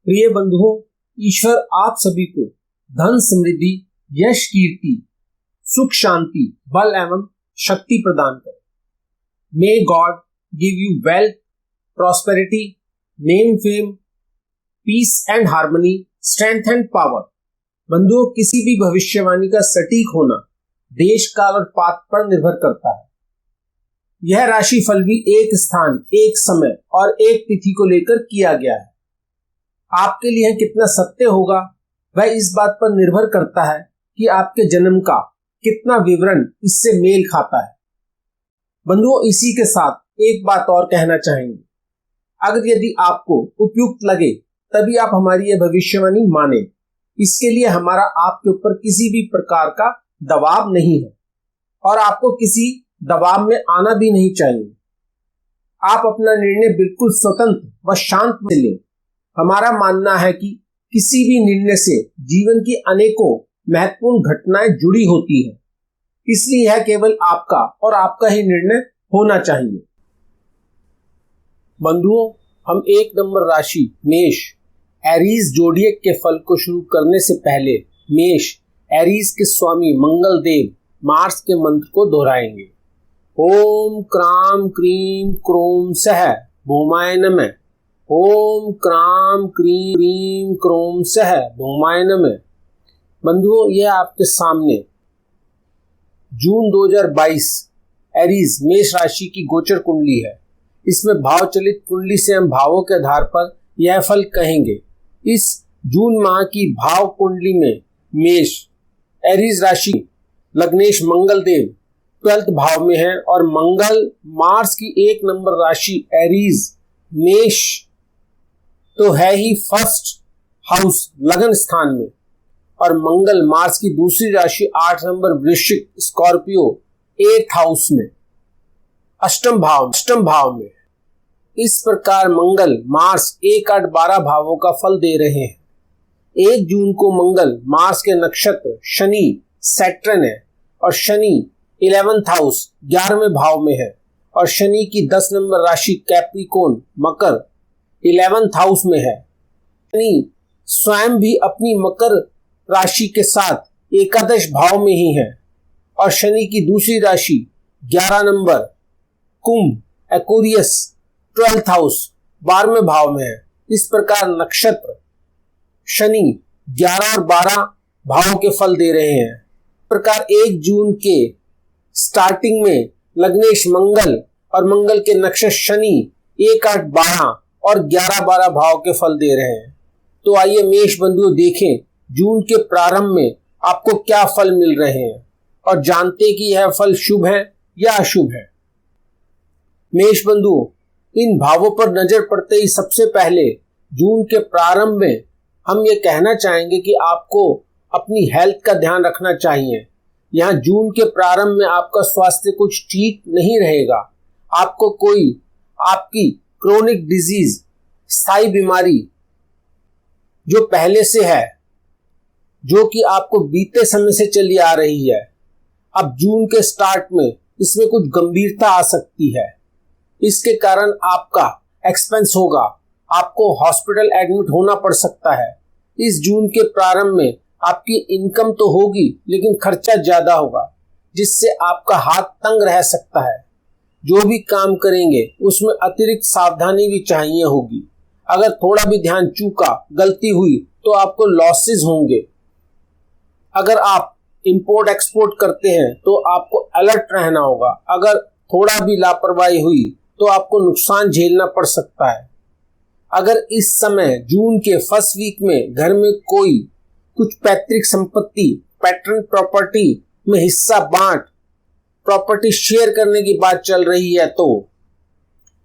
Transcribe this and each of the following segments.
प्रिय बंधुओं, ईश्वर आप सभी को धन, समृद्धि, यश, कीर्ति, सुख, शांति, बल एवं शक्ति प्रदान करे। May God give you wealth, prosperity, name, fame, peace and harmony, strength and power. बंधुओं, किसी भी भविष्यवाणी का सटीक होना देश, काल और पात्र पर निर्भर करता है। यह राशि फल भी एक स्थान, एक समय और एक तिथि को लेकर किया गया है। आपके लिए कितना सत्य होगा वह इस बात पर निर्भर करता है कि आपके जन्म का कितना विवरण इससे मेल खाता है। बंधुओं, इसी के साथ एक बात और कहना चाहेंगे। अगर यदि आपको उपयुक्त लगे तभी आप हमारी यह भविष्यवाणी माने। इसके लिए हमारा आपके ऊपर किसी भी प्रकार का दबाव नहीं है और आपको किसी दबाव में आना भी नहीं चाहिए। आप अपना निर्णय बिल्कुल स्वतंत्र व शांत में लें। हमारा मानना है कि किसी भी निर्णय से जीवन की अनेकों महत्वपूर्ण घटनाएं जुड़ी होती हैं, इसलिए यह केवल आपका और आपका ही निर्णय होना चाहिए। बंधुओं, हम 1 नंबर राशि मेष एरीज जोडिएक के फल को शुरू करने से पहले मेष एरीज के स्वामी मंगल देव मार्स के मंत्र को दोहराएंगे। ओम क्राम क्रीम क्रोम सह भौमाय नमः। ओम क्राम क्रीम क्रोम सह भौमाय नमः। बंधुओं, यह आपके सामने जून 2022 एरीज मेष राशि की गोचर कुंडली है। इसमें भाव चलित कुंडली से हम भावों के आधार पर यह फल कहेंगे। इस जून माह की भाव कुंडली में मेष एरीज राशि लग्नेश मंगल देव 12th भाव में है और मंगल मार्स की 1 नंबर राशि एरीज मेष तो है ही 1st हाउस लगन स्थान में, और मंगल मार्स की दूसरी राशि 8 नंबर वृश्चिक स्कॉर्पियो 8th हाउस में अष्टम भाव में। इस प्रकार मंगल मार्स 1, 8, 12 भावों का फल दे रहे हैं। 1 जून को मंगल मार्स के नक्षत्र शनि सैटर्न है और शनि 11th हाउस 11वें भाव में है और शनि की 10 नंबर राशि कैप्रिकॉर्न मकर 11th हाउस में है। शनि स्वयं भी अपनी मकर राशि के साथ एकादश भाव में ही है और शनि की दूसरी राशि 11 नंबर कुंभ एक्वेरियस 12th हाउस 12वें भाव में है। इस प्रकार नक्षत्र शनि 11 और 12 भावों के फल दे रहे हैं। इस प्रकार 1 जून के स्टार्टिंग में लग्नेश मंगल और मंगल के नक्षत्र शनि 1, 8, 12 और 11, 12 भाव के फल दे रहे हैं। तो आइए मेष बंधुओं देखें जून के प्रारंभ में आपको क्या फल मिल रहे हैं और जानते कि यह फल शुभ है या अशुभ है। मेष बंधुओं, इन भावों पर नजर पड़ते ही सबसे पहले जून के प्रारंभ में हम ये कहना चाहेंगे कि आपको अपनी हेल्थ का ध्यान रखना चाहिए। यहाँ जून के प्रारंभ में आपका स्वास्थ्य कुछ ठीक नहीं रहेगा। आपको कोई आपकी क्रोनिक डिजीज, स्थायी बीमारी जो पहले से है, जो कि आपको बीते समय से चली आ रही है, अब जून के स्टार्ट में इसमें कुछ गंभीरता आ सकती है। इसके कारण आपका एक्सपेंस होगा, आपको हॉस्पिटल एडमिट होना पड़ सकता है। इस जून के प्रारंभ में आपकी इनकम तो होगी लेकिन खर्चा ज्यादा होगा, जिससे आपका हाथ तंग रह सकता है। जो भी काम करेंगे उसमें अतिरिक्त सावधानी भी चाहिए होगी। अगर थोड़ा भी ध्यान चूका, गलती हुई तो आपको लॉसेस होंगे। अगर आप इंपोर्ट एक्सपोर्ट करते हैं तो आपको अलर्ट रहना होगा। अगर थोड़ा भी लापरवाही हुई तो आपको नुकसान झेलना पड़ सकता है। अगर इस समय जून के फर्स्ट वीक में घर में कोई कुछ पैतृक संपत्ति, पैटर्न प्रॉपर्टी में हिस्सा बांट, प्रॉपर्टी शेयर करने की बात चल रही है तो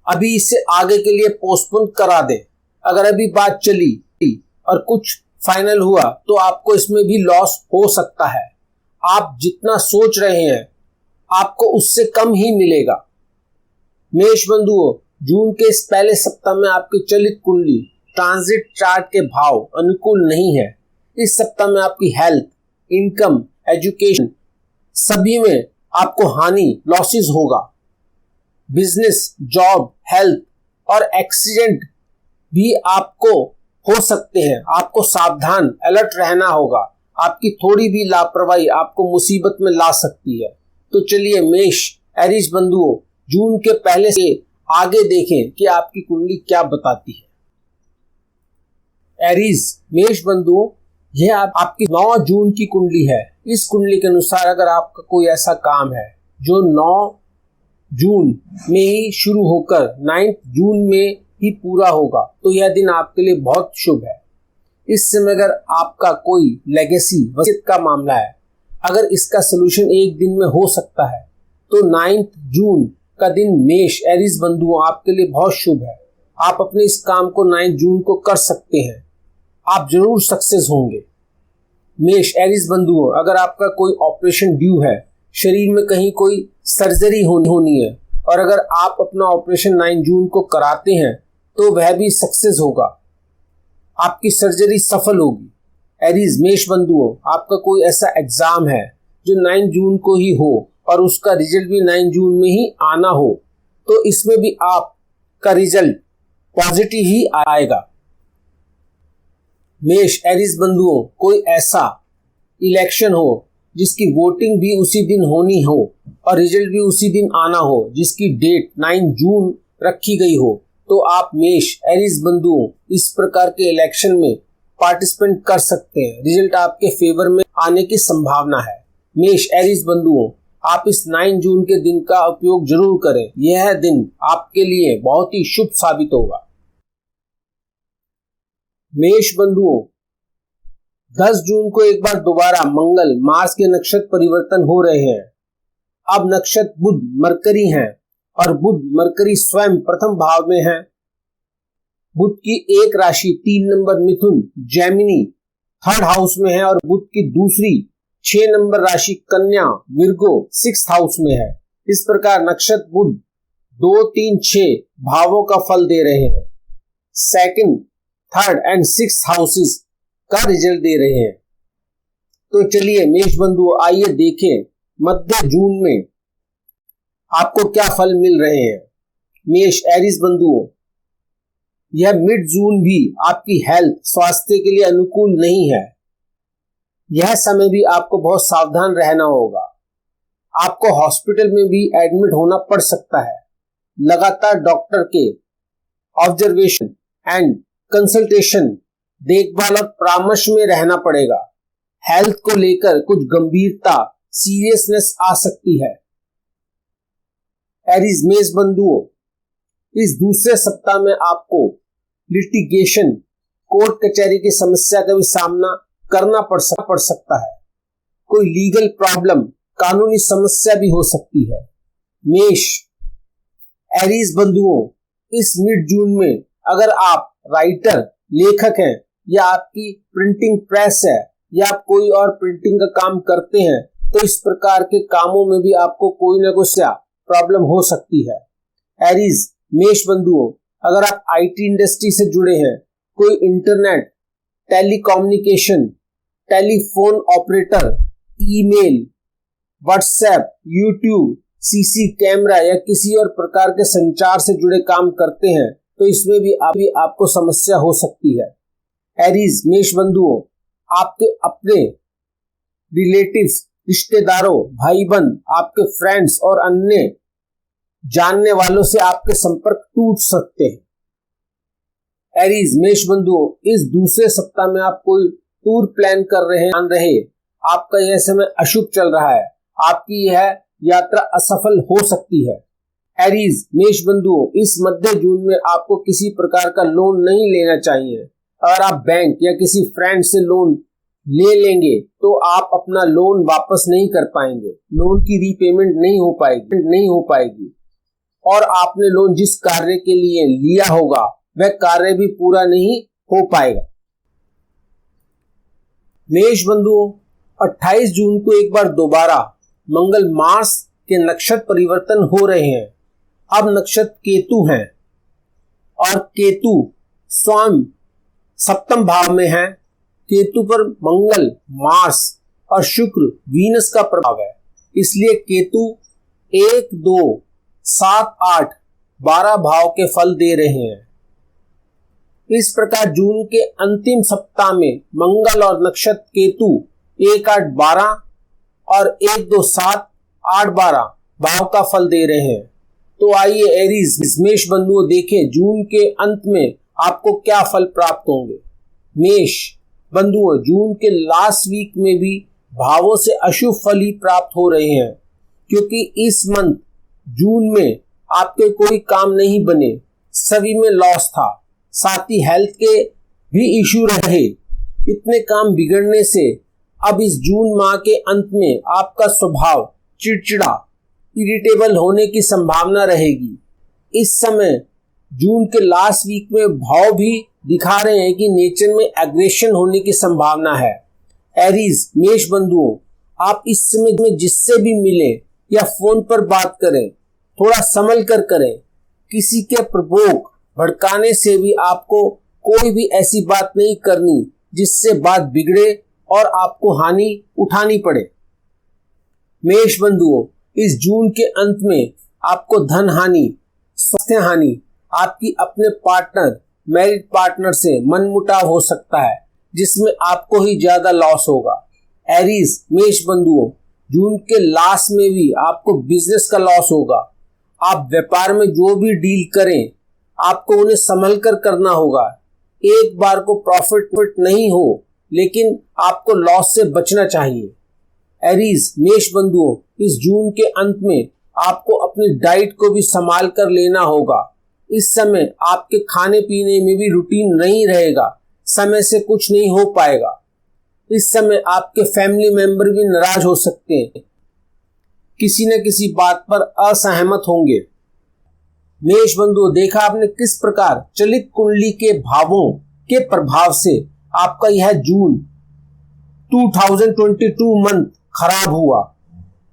अभी इसे आगे के लिए पोस्टपोन करा दें। अगर अभी बात चली और कुछ फाइनल हुआ तो आपको इसमें भी लॉस हो सकता है। आप जितना सोच रहे हैं आपको उससे कम ही मिलेगा। मेष बंधुओं, जून के इस पहले सप्ताह में आपकी चलित कुंडली ट्रांजिट चार्ट के भाव अनुकूल नहीं है। इस सप्ताह में आपकी हेल्थ, इनकम, एजुकेशन सभी में आपको हानि, लॉसेस होगा। बिजनेस, जॉब, हेल्थ और एक्सीडेंट भी आपको हो सकते हैं। आपको सावधान अलर्ट रहना होगा। आपकी थोड़ी भी लापरवाही आपको मुसीबत में ला सकती है। तो चलिए मेष एरीज बंधुओं, जून के पहले से आगे देखें कि आपकी कुंडली क्या बताती है। एरीज मेष बंधुओं, यह आपकी 9 जून की कुंडली है। इस कुंडली के अनुसार अगर आपका कोई ऐसा काम है जो 9 जून में ही शुरू होकर 9 जून में ही पूरा होगा, तो यह दिन आपके लिए बहुत शुभ है। इस समय अगर आपका कोई लेगेसी वसीयत का मामला है, अगर इसका सलूशन एक दिन में हो सकता है, तो 9 जून का दिन मेष एरीज बंधुओं आपके लिए बहुत शुभ है। आप अपने इस काम को 9 जून को कर सकते हैं। आप जरूर सक्सेस होंगे। मेष एरीज बंधुओं, अगर आपका कोई ऑपरेशन ड्यू है, शरीर में कहीं कोई सर्जरी होनी है, और अगर आप अपना ऑपरेशन 9 जून को कराते हैं तो वह भी सक्सेस होगा, आपकी सर्जरी सफल होगी। एरीज मेष बंधुओं, आपका कोई ऐसा एग्जाम है जो 9 जून को ही हो और उसका रिजल्ट भी 9 जून में ही आना हो, तो इसमें भी आपका रिजल्ट पॉजिटिव ही आएगा। मेष एरीज बंधुओं, कोई ऐसा इलेक्शन हो जिसकी वोटिंग भी उसी दिन होनी हो और रिजल्ट भी उसी दिन आना हो, जिसकी डेट 9 जून रखी गई हो, तो आप मेष एरीज बंधुओं इस प्रकार के इलेक्शन में पार्टिसिपेट कर सकते हैं। रिजल्ट आपके फेवर में आने की संभावना है। मेष एरीज बंधुओं, आप इस 9 जून के दिन का उपयोग जरूर करें। यह दिन आपके लिए बहुत ही शुभ साबित होगा। मेष बंधुओं, 10 जून को एक बार दोबारा मंगल मार्स के नक्षत्र परिवर्तन हो रहे हैं। अब नक्षत्र बुध मरकरी हैं और बुध मरकरी स्वयं प्रथम भाव में है। बुध की एक राशि 3 नंबर मिथुन जेमिनी 3rd हाउस में है और बुध की दूसरी 6 नंबर राशि कन्या विर्गो 6th हाउस में है। इस प्रकार नक्षत्र बुध 2, 3, 6 भावों का फल दे रहे हैं। 2nd, 3rd and 6th houses का रिजल्ट दे रहे हैं। तो चलिए मेष बंधुओं, आइए देखें मध्य जून में आपको क्या फल मिल रहे हैं। मेष एरीज बंधुओं, यह मिड जून भी आपकी हेल्थ स्वास्थ्य के लिए अनुकूल नहीं है। यह समय भी आपको बहुत सावधान रहना होगा। आपको हॉस्पिटल में भी एडमिट होना पड़ सकता है। लगातार डॉक्टर के ऑब्जर्वेशन एंड कंसल्टेशन, देखभाल और परामर्श में रहना पड़ेगा। हेल्थ को लेकर कुछ गंभीरता सीरियसनेस आ सकती है। एरीज मेष बंधुओं, इस दूसरे सप्ताह में आपको लिटिगेशन कोर्ट कचहरी की समस्या का भी सामना करना पड़ सकता है। कोई लीगल प्रॉब्लम कानूनी समस्या भी हो सकती है। मेष एरीज बंधुओं, इस मिड जून में अगर आप राइटर लेखक हैं या आपकी प्रिंटिंग प्रेस है या आप कोई और प्रिंटिंग का काम करते हैं, तो इस प्रकार के कामों में भी आपको कोई ना कोई प्रॉब्लम हो सकती है। एरीज मेष बंधुओं, अगर आप आईटी इंडस्ट्री से जुड़े हैं, कोई internet, telecommunication, telephone operator, email, WhatsApp, YouTube, CC camera या किसी और प्रकार के संचार से जुड़े काम करते हैं, तो इसमें भी आपको समस्या हो सकती है। एरीज मेष बंधुओं, आपके अपने रिलेटिव्स, रिश्तेदारों, भाई बंद, आपके फ्रेंड्स और अन्य जानने वालों से आपके संपर्क टूट सकते हैं। एरीज मेष बंधुओं, इस दूसरे सप्ताह में आप कोई टूर प्लान कर रहे हैं, आपका यह समय अशुभ चल रहा है। आपकी यह यात्रा असफल हो सकती है। एरीज मेष बंधुओं, इस मध्य जून में आपको किसी प्रकार का लोन नहीं लेना चाहिए। अगर आप बैंक या किसी फ्रेंड से लोन ले लेंगे तो आप अपना लोन वापस नहीं कर पाएंगे। लोन की रीपेमेंट नहीं हो पाएगी और आपने लोन जिस कार्य के लिए लिया होगा वह कार्य भी पूरा नहीं हो पाएगा। मेष बंधुओं, 28 जून को एक बार दोबारा मंगल मार्स के नक्षत्र परिवर्तन हो रहे हैं। अब नक्षत्र केतु हैं और केतु स्वयं 7th भाव में है। केतु पर मंगल, मार्स और शुक्र, वीनस का प्रभाव है। इसलिए केतु 1, 2, 7, 8, 12 भाव के फल दे रहे हैं। इस प्रकार जून के अंतिम सप्ताह में मंगल और नक्षत्र केतु 1, 8, 12 और 1, 2, 7, 8, 12 भाव का फल दे रहे हैं। तो आइए एरीज मेष बंधुओं देखें जून के अंत में आपको क्या फल प्राप्त होंगे। मेष बंधुओं, जून के लास्ट वीक में भी भावों से अशुभ फल ही प्राप्त हो रहे हैं, क्योंकि इस मंथ जून में आपके कोई काम नहीं बने, सभी में लॉस था, साथ ही हेल्थ के भी इश्यू रहे। इतने काम बिगड़ने से अब इस जून माह के अंत में आपका स्वभाव चिड़चिड़ा, इरिटेबल होने की संभावना रहेगी। इस समय जून के लास्ट वीक में भाव भी दिखा रहे हैं कि नेचर में एग्रेशन होने की संभावना है। एरीज मेष बंधुओं, आप इस समय में जिससे भी मिले या फोन पर बात करें, थोड़ा संभल कर करें। किसी के प्रभोग भड़काने से भी आपको कोई भी ऐसी बात नहीं करनी जिससे बात बिगड़े और आपको हानि उठानी पड़े। मेष बंधुओं, इस जून के अंत में आपको धन हानि, स्वास्थ्य हानि, आपकी अपने पार्टनर मैरिड पार्टनर से मनमुटाव हो सकता है, जिसमें आपको ही ज्यादा लॉस होगा। एरीज मेष बंधुओं, जून के लास्ट में भी आपको बिजनेस का लॉस होगा। आप व्यापार में जो भी डील करें, आपको उन्हें संभल कर करना होगा। एक बार को प्रॉफिट नहीं हो, लेकिन आपको लॉस से बचना चाहिए। एरीज मेष बंधुओं, इस जून के अंत में आपको अपनी डाइट को भी संभाल कर लेना होगा। इस समय आपके खाने पीने में भी रूटीन नहीं रहेगा, समय से कुछ नहीं हो पाएगा। इस समय आपके फैमिली मेंबर भी नाराज हो सकते हैं, किसी न किसी बात पर असहमत होंगे। मेष बंधुओं, देखा आपने किस प्रकार चलित कुंडली के भावों के प्रभाव से आपका यह जून 2022 मंथ खराब हुआ।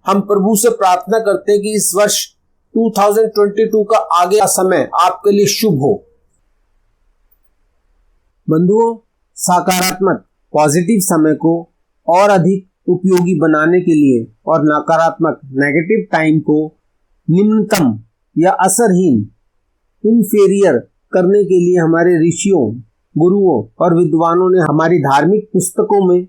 हम प्रभु से प्रार्थना करते हैं कि इस वर्ष 2022 का आगे का समय आपके लिए शुभ हो। बंधुओं, सकारात्मक पॉजिटिव समय को और अधिक उपयोगी बनाने के लिए और नकारात्मक नेगेटिव टाइम को निम्नतम या असरहीन इनफेरियर करने के लिए हमारे ऋषियों, गुरुओं और विद्वानों ने हमारी धार्मिक पुस्तकों में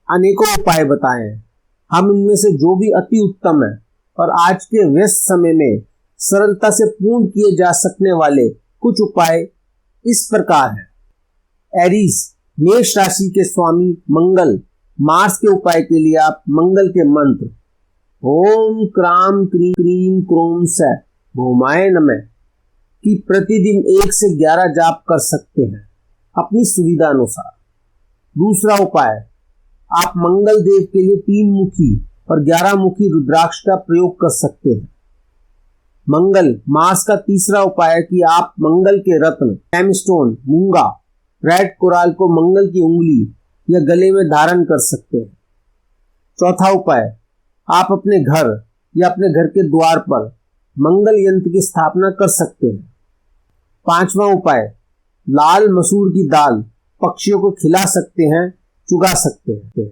अनेकों उपाय बताए हैं। हम इनमें से जो भी अति उत्तम है और आज के व्यस्त समय में सरलता से पूर्ण किए जा सकने वाले कुछ उपाय इस प्रकार हैं। एरीज मेष राशि के स्वामी मंगल, मार्स के उपाय के लिए आप मंगल के मंत्र ओम क्राम क्रीम क्रीम क्रोम से भौमाय नमः की प्रतिदिन 1 से 11 जाप कर सकते हैं अपनी सुविधा अनुसार। दूसरा उपाय, आप मंगल देव के लिए 3 मुखी और 11 मुखी रुद्राक्ष का प्रयोग कर सकते हैं। मंगल मास का तीसरा उपाय है कि आप मंगल के रत्न जेमस्टोन, मूंगा, रेड कोराल को मंगल की उंगली या गले में धारण कर सकते हैं। चौथा उपाय, आप अपने घर या अपने घर के द्वार पर मंगल यंत्र की स्थापना कर सकते हैं। पांचवा उपाय, लाल मसूर की दाल पक्षियों को खिला सकते हैं, चुगा सकते हैं।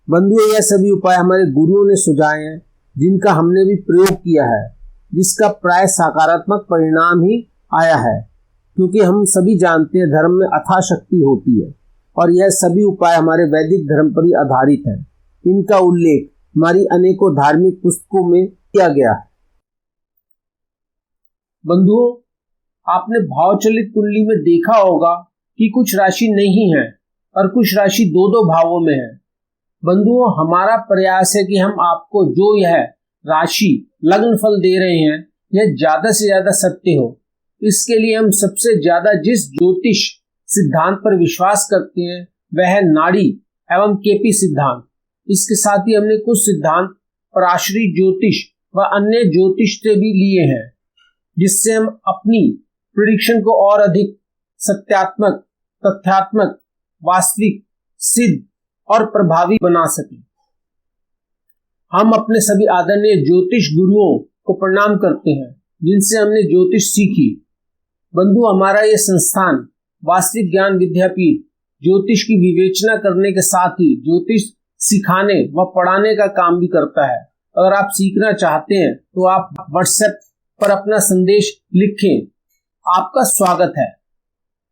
बंधुओं, यह सभी उपाय हमारे गुरुओं ने सुझाए हैं, जिनका हमने भी प्रयोग किया है, जिसका प्राय सकारात्मक परिणाम ही आया है, क्योंकि हम सभी जानते हैं धर्म में अथाह शक्ति होती है और यह सभी उपाय हमारे वैदिक धर्म पर ही आधारित है। इनका उल्लेख हमारी अनेकों धार्मिक पुस्तकों में किया गया है। बंधुओं, आपने भावचलित कुंडली में देखा होगा कि कुछ राशि नहीं है और कुछ राशि 2-2 भावों में है। बंधुओं, हमारा प्रयास है कि हम आपको जो यह राशि लग्न फल दे रहे हैं यह ज्यादा से ज्यादा सत्य हो। इसके लिए हम सबसे ज्यादा जिस ज्योतिष सिद्धांत पर विश्वास करते हैं वह है नाड़ी एवं केपी सिद्धांत। इसके साथ ही हमने कुछ सिद्धांत पराशरी ज्योतिष व अन्य ज्योतिष से भी लिए हैं, जिससे हम अपनी प्रेडिक्शन को और अधिक सत्यात्मक, तथ्यात्मक, वास्तविक, सिद्ध और प्रभावी बना सकें। हम अपने सभी आदरणीय ज्योतिष गुरुओं को प्रणाम करते हैं जिनसे हमने ज्योतिष सीखी। बंधु, हमारा यह संस्थान वास्तविक ज्ञान विद्यापीठ ज्योतिष की विवेचना करने के साथ ही ज्योतिष सिखाने व पढ़ाने का काम भी करता है। अगर आप सीखना चाहते हैं तो आप व्हाट्सएप पर अपना संदेश लिखें, आपका स्वागत है।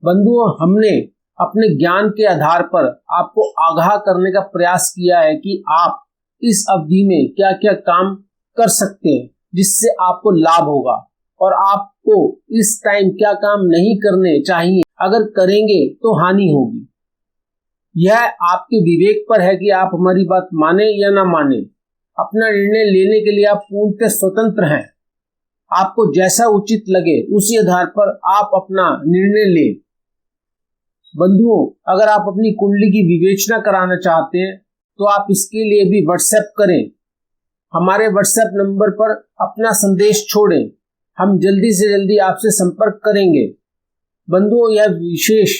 बंधुओं, हमने अपने ज्ञान के आधार पर आपको आगाह करने का प्रयास किया है कि आप इस अवधि में क्या क्या काम कर सकते हैं जिससे आपको लाभ होगा, और आपको इस टाइम क्या काम नहीं करने चाहिए, अगर करेंगे तो हानि होगी। यह आपके विवेक पर है कि आप हमारी बात माने या ना माने। अपना निर्णय लेने के लिए आप पूर्णतः स्वतंत्र हैं। आपको जैसा उचित लगे उसी आधार पर आप अपना निर्णय लें। बंधुओं, अगर आप अपनी कुंडली की विवेचना कराना चाहते हैं तो आप इसके लिए भी व्हाट्सएप करें। हमारे व्हाट्सएप नंबर पर अपना संदेश छोड़ें, हम जल्दी से जल्दी आपसे संपर्क करेंगे। बंधुओं, यह विशेष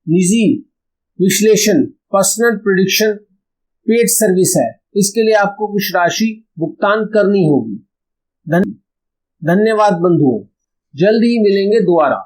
निजी विश्लेषण पर्सनल प्रेडिक्शन पेड सर्विस है। इसके लिए आपको कुछ राशि भुगतान करनी होगी। धन्यवाद बंधुओं, जल्द ही मिलेंगे दोबारा।